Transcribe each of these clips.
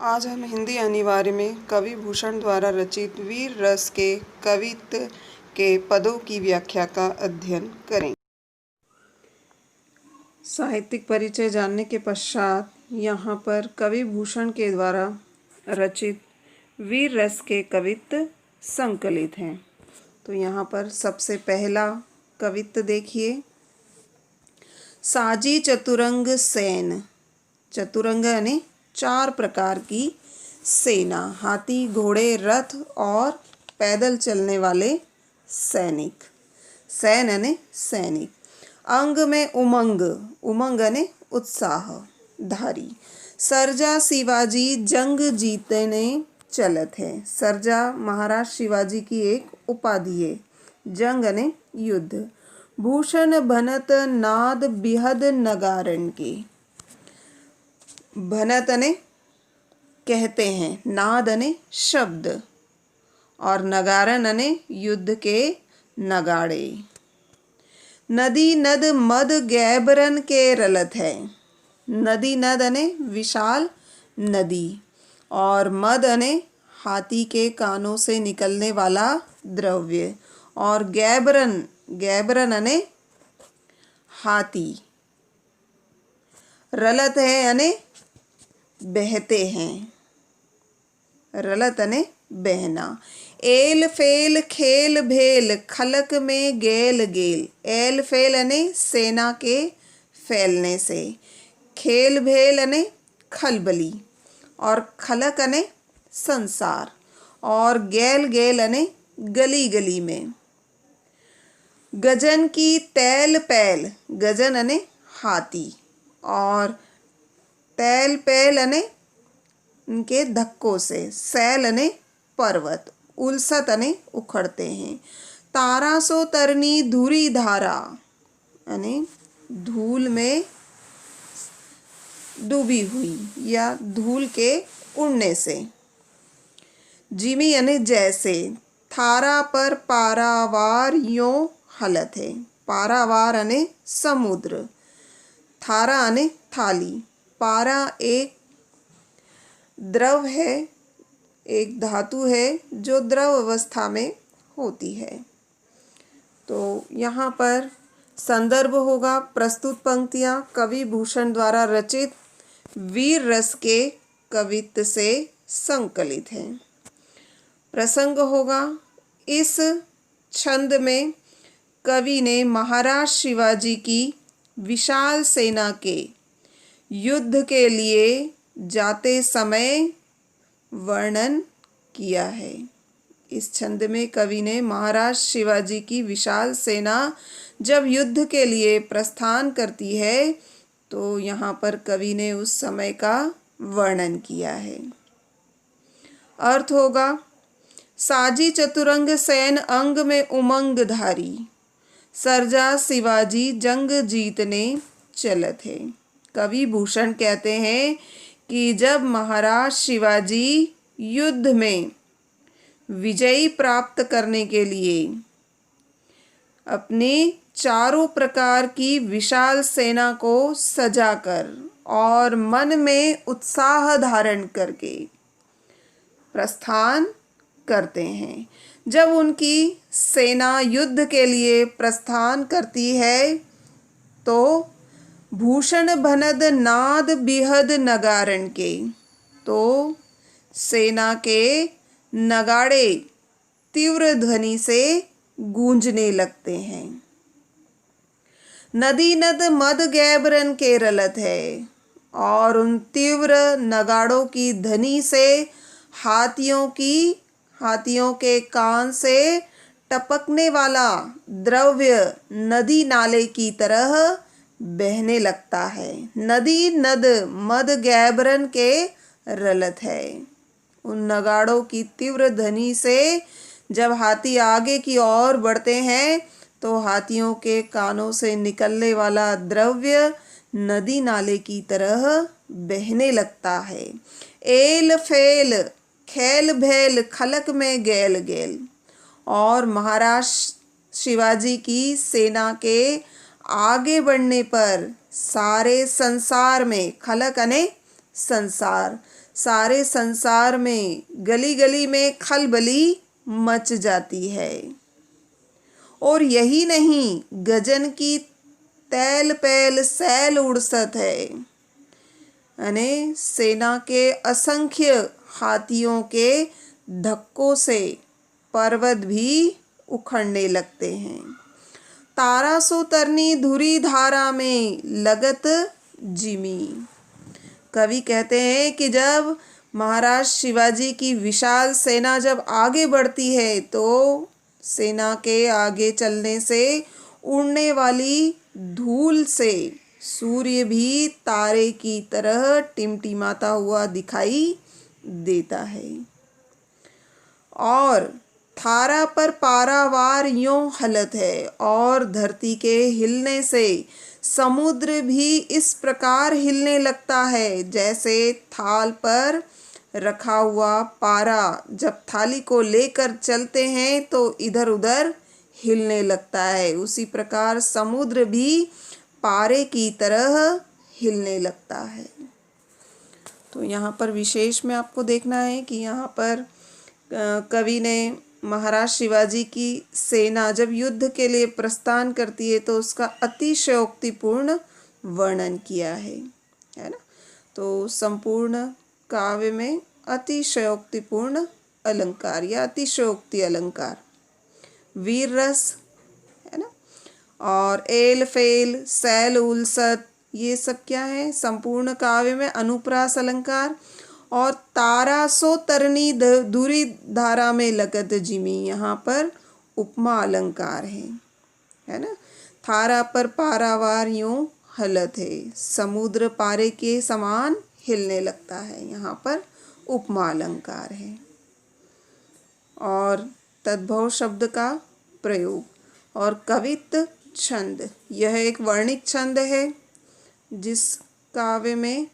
आज हम हिंदी अनिवार्य में कवि भूषण द्वारा रचित वीर रस के कवित्व के पदों की व्याख्या का अध्ययन करें। साहित्यिक परिचय जानने के पश्चात यहाँ पर कवि भूषण के द्वारा रचित वीर रस के कवित्व संकलित हैं। तो यहाँ पर सबसे पहला कवित्व देखिए। साजी चतुरंग सेन। चतुरंग यानी 4 प्रकार की सेना, हाथी, घोड़े, रथ और पैदल चलने वाले सैनिक। सैन यानी सैनिक। अंग में उमंग, उमंग यानी उत्साह धारी। सर्जा शिवाजी जंग जीतने चलत है। सर्जा महाराज शिवाजी की एक उपाधि है। जंग यानी युद्ध। भूषण भनत नाद बिहद नगारन के। भनत ने कहते हैं, नाद ने शब्द और नगारन ने युद्ध के नगाड़े। नदी नद मद गैबरन के रलत है। नदी नद ने विशाल नदी और मद ने हाथी के कानों से निकलने वाला द्रव्य और गैबरन, गैबरन ने हाथी। रलत है यानी बहते हैं। रलत ने बहना। एल फेल खेल भेल खलक में गेल गेल। एल फेल यानी सेना के फैलने से। खेल भेल यानी खलबली और खलक यानी संसार और गेल गेल यानी गली गली में। गजन की तैल पैल। गजन यानी हाथी और तैल पैल यानी उनके धक्कों से। सैल यानी पर्वत। उलसत यानी उखड़ते हैं। तारा सो तरनी धुरी धारा यानी धूल में डूबी हुई या धूल के उड़ने से। जिमी यानी जैसे। थारा पर पारावार यों हलत है। पारावार यानी समुद्र। थारा यानी थाली। पारा एक द्रव है, एक धातु है जो द्रव अवस्था में होती है। तो यहाँ पर संदर्भ होगा प्रस्तुत पंक्तियाँ कवि भूषण द्वारा रचित वीर रस के कवित्व से संकलित हैं। प्रसंग होगा, इस छंद में कवि ने महाराज शिवाजी की विशाल सेना के युद्ध के लिए जाते समय वर्णन किया है। इस छंद में कवि ने महाराज शिवाजी की विशाल सेना जब युद्ध के लिए प्रस्थान करती है तो यहाँ पर कवि ने उस समय का वर्णन किया है। अर्थ होगा, साजी चतुरंग सैन अंग में उमंग धारी। सर्जा शिवाजी जंग जीतने चलत है। कवि भूषण कहते हैं कि जब महाराज शिवाजी युद्ध में विजयी प्राप्त करने के लिए अपनी चारों प्रकार की विशाल सेना को सजाकर और मन में उत्साह धारण करके प्रस्थान करते हैं। जब उनकी सेना युद्ध के लिए प्रस्थान करती है तो भूषण भनद नाद बिहद नगारन के, तो सेना के नगाड़े तीव्र ध्वनि से गूंजने लगते हैं। नदी नद मद गैबरन के रलत है और उन तीव्र नगाड़ों की ध्वनि से हाथियों के कान से टपकने वाला द्रव्य नदी नाले की तरह बहने लगता है। नदी नद मद गैबरन के रलत है। उन नगाड़ों की तीव्र ध्वनि से जब हाथी आगे की ओर बढ़ते हैं तो हाथियों के कानों से निकलने वाला द्रव्य नदी नाले की तरह बहने लगता है। एल फेल खेल भेल खलक में गेल गेल। और महाराज शिवाजी की सेना के आगे बढ़ने पर सारे संसार में, खलक अने संसार, सारे संसार में गली गली में खलबली मच जाती है। और यही नहीं, गजन की तैल पैल सैल उड़सत है, यानी सेना के असंख्य हाथियों के धक्कों से पर्वत भी उखड़ने लगते हैं। तारा सो तरनी धुरी धारा में लगत जिमी। कवि कहते हैं कि जब महाराज शिवाजी की विशाल सेना जब आगे बढ़ती है तो सेना के आगे चलने से उड़ने वाली धूल से सूर्य भी तारे की तरह टिमटिमाता हुआ दिखाई देता है। और थारा पर पारावार यों हलत है, और धरती के हिलने से समुद्र भी इस प्रकार हिलने लगता है जैसे थाल पर रखा हुआ पारा जब थाली को लेकर चलते हैं तो इधर उधर हिलने लगता है, उसी प्रकार समुद्र भी पारे की तरह हिलने लगता है। तो यहाँ पर विशेष में आपको देखना है कि यहाँ पर कवि ने महाराज शिवाजी की सेना जब युद्ध के लिए प्रस्थान करती है तो उसका अतिशयोक्तिपूर्ण वर्णन किया है ना। तो संपूर्ण काव्य में अतिशयोक्तिपूर्ण अलंकार या अतिशयोक्ति अलंकार, वीर रस, है ना, और एल फेल सैल उलसत, ये सब क्या है संपूर्ण काव्य में अनुप्रास अलंकार। और तारा सो तरनी धुरी धारा में लगत जिमी, यहाँ पर उपमा अलंकार है ना। थारा पर पारावार यूं हलत है, समुद्र पारे के समान हिलने लगता है, यहाँ पर उपमा अलंकार है। और तद्भव शब्द का प्रयोग। और कवित्त छंद, यह एक वर्णिक छंद है जिस काव्य में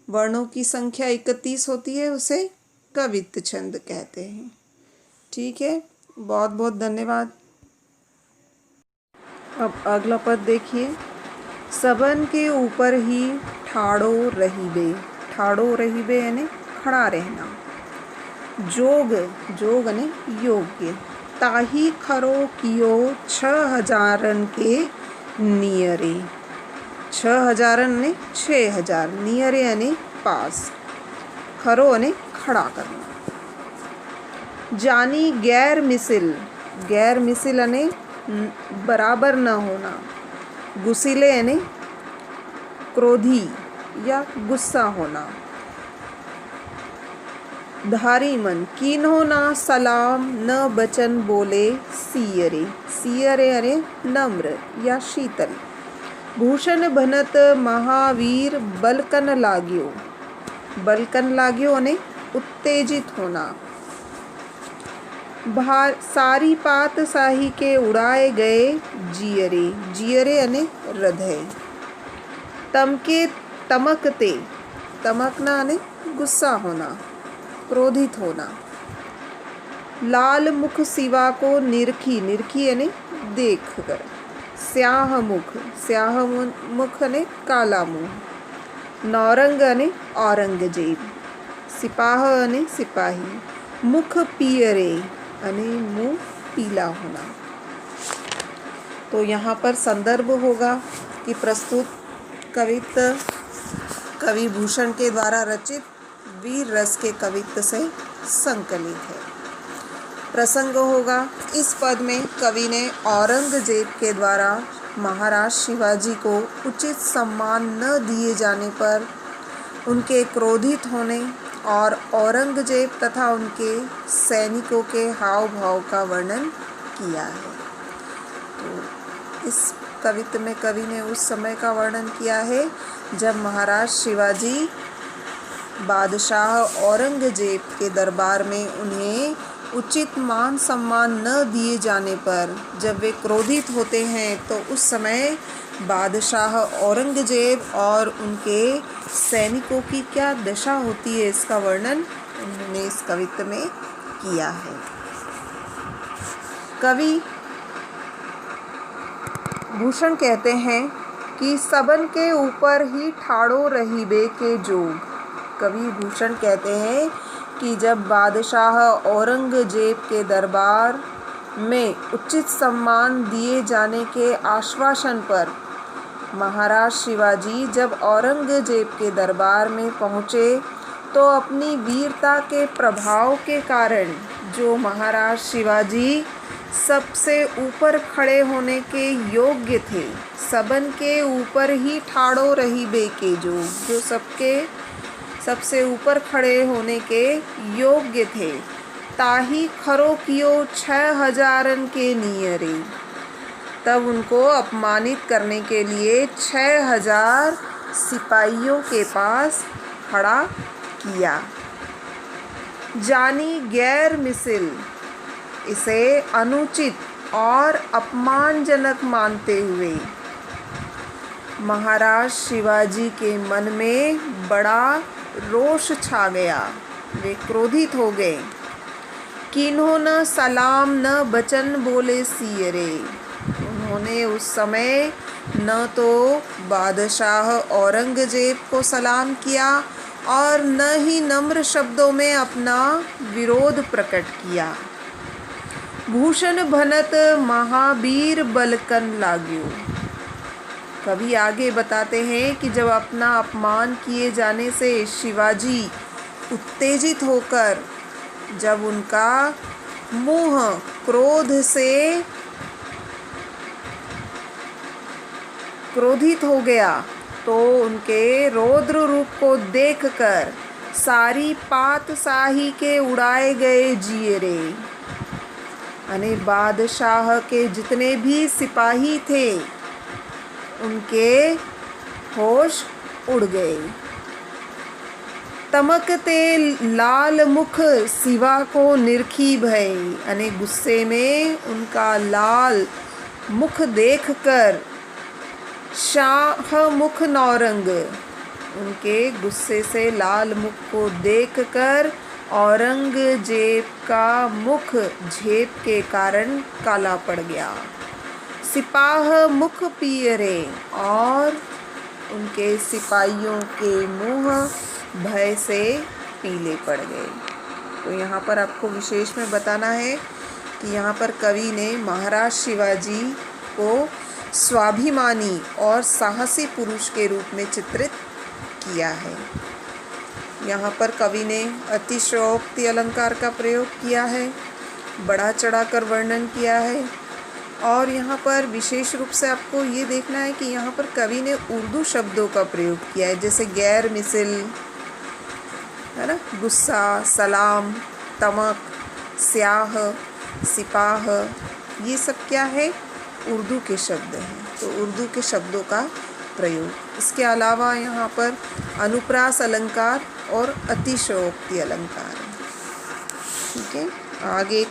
वर्णों की संख्या 31 होती है, उसे कवित्त छंद कहते हैं। ठीक है, बहुत बहुत धन्यवाद। अब अगला पद देखिए। सबन के ऊपर ही ठाड़ो रहीबे, ठाड़ो रहीबे यानी खड़ा रहना। जोग, जोग यानी योग्य। ताही खरो कियो 6000 के नियरे, 6000 ने 6000, नियरे यानी पास, खरो यानी खड़ा करना। जानी गैर मिसिल, गैर मिसिल यानी बराबर न होना। गुस्सिले यानी क्रोधी या गुस्सा होना। धारी मन कीन्हो ना सलाम न बचन बोले सियरे, सियरे यानी नम्र या शीतल। भूषण भनत महावीर बलकन लाग्यो, बलकन लाग्यो यानी उत्तेजित होना। सारी पात साही के उड़ाए गए जियरे, जियरे यानी हृदय। तमके तमकते, तमकना यानी गुस्सा होना, क्रोधित होना। लाल मुख सिवा को निरखी, निरखी यानी देख कर। स्याह मुख, स्याह मुख यानी काला मुँह। नौरंग यानी औरंगजेब। सिपाह यानी सिपाही। मुख पियरे यानी मुँह पीला होना। तो यहाँ पर संदर्भ होगा कि प्रस्तुत कवित्त कवि भूषण के द्वारा रचित वीर रस के कवित्त से संकलित है। प्रसंग होगा, इस पद में कवि ने औरंगजेब के द्वारा महाराज शिवाजी को उचित सम्मान न दिए जाने पर उनके क्रोधित होने और औरंगजेब तथा उनके सैनिकों के हाव भाव का वर्णन किया है। तो इस कवित्त में कवि ने उस समय का वर्णन किया है जब महाराज शिवाजी बादशाह औरंगजेब के दरबार में उन्हें उचित मान सम्मान न दिए जाने पर जब वे क्रोधित होते हैं तो उस समय बादशाह औरंगजेब और उनके सैनिकों की क्या दशा होती है, इसका वर्णन उन्होंने इस कवित्त में किया है। कवि भूषण कहते हैं कि सबन के ऊपर ही ठाड़ो रहीबे के जोग, कवि भूषण कहते हैं कि जब बादशाह औरंगजेब के दरबार में उचित सम्मान दिए जाने के आश्वासन पर महाराज शिवाजी जब औरंगजेब के दरबार में पहुँचे तो अपनी वीरता के प्रभाव के कारण जो महाराज शिवाजी सबसे ऊपर खड़े होने के योग्य थे, सबन के ऊपर ही ठाड़ो रही बेके जो सबसे ऊपर खड़े होने के योग्य थे, ताही खरो कियो 6,000 के नियरे, तब उनको अपमानित करने के लिए 6,000 सिपाहियों के पास खड़ा किया। जानी गैर मिसिल, इसे अनुचित और अपमानजनक मानते हुए महाराज शिवाजी के मन में बड़ा रोष छा गया। वे क्रोधित हो गए। किन्हों न सलाम न बचन बोले सियरे, उन्होंने उस समय न तो बादशाह औरंगजेब को सलाम किया और न ही नम्र शब्दों में अपना विरोध प्रकट किया। भूषण भनत महावीर बलकन लाग्यो, कवि आगे बताते हैं कि जब अपना अपमान किए जाने से शिवाजी उत्तेजित होकर जब उनका मुंह क्रोधित हो गया तो उनके रौद्र रूप को देखकर सारी पात शाही के उड़ाए गए जियरे, यानी बादशाह के जितने भी सिपाही थे उनके होश उड़ गए। तमकते लाल मुख शिवा को निरखी भय, यानी गुस्से में उनका लाल मुख देखकर शाह मुख नौरंग, उनके गुस्से से लाल मुख को देखकर औरंगजेब का मुख झेप के कारण काला पड़ गया। सिपाह मुख पियरे, और उनके सिपाहियों के मुंह भय से पीले पड़ गए। तो यहाँ पर आपको विशेष में बताना है कि यहाँ पर कवि ने महाराज शिवाजी को स्वाभिमानी और साहसी पुरुष के रूप में चित्रित किया है। यहाँ पर कवि ने अतिशयोक्ति अलंकार का प्रयोग किया है, बढ़ा चढ़ाकर वर्णन किया है, और यहाँ पर विशेष रूप से आपको ये देखना है कि यहाँ पर कवि ने उर्दू शब्दों का प्रयोग किया है, जैसे गैर मिसिल, है ना, गुस्सा, सलाम, तमक, स्याह, सिपाह, ये सब क्या है, उर्दू के शब्द हैं। तो उर्दू के शब्दों का प्रयोग, इसके अलावा यहाँ पर अनुप्रास अलंकार और अतिशयोक्ति अलंकार है। ठीक है, आगे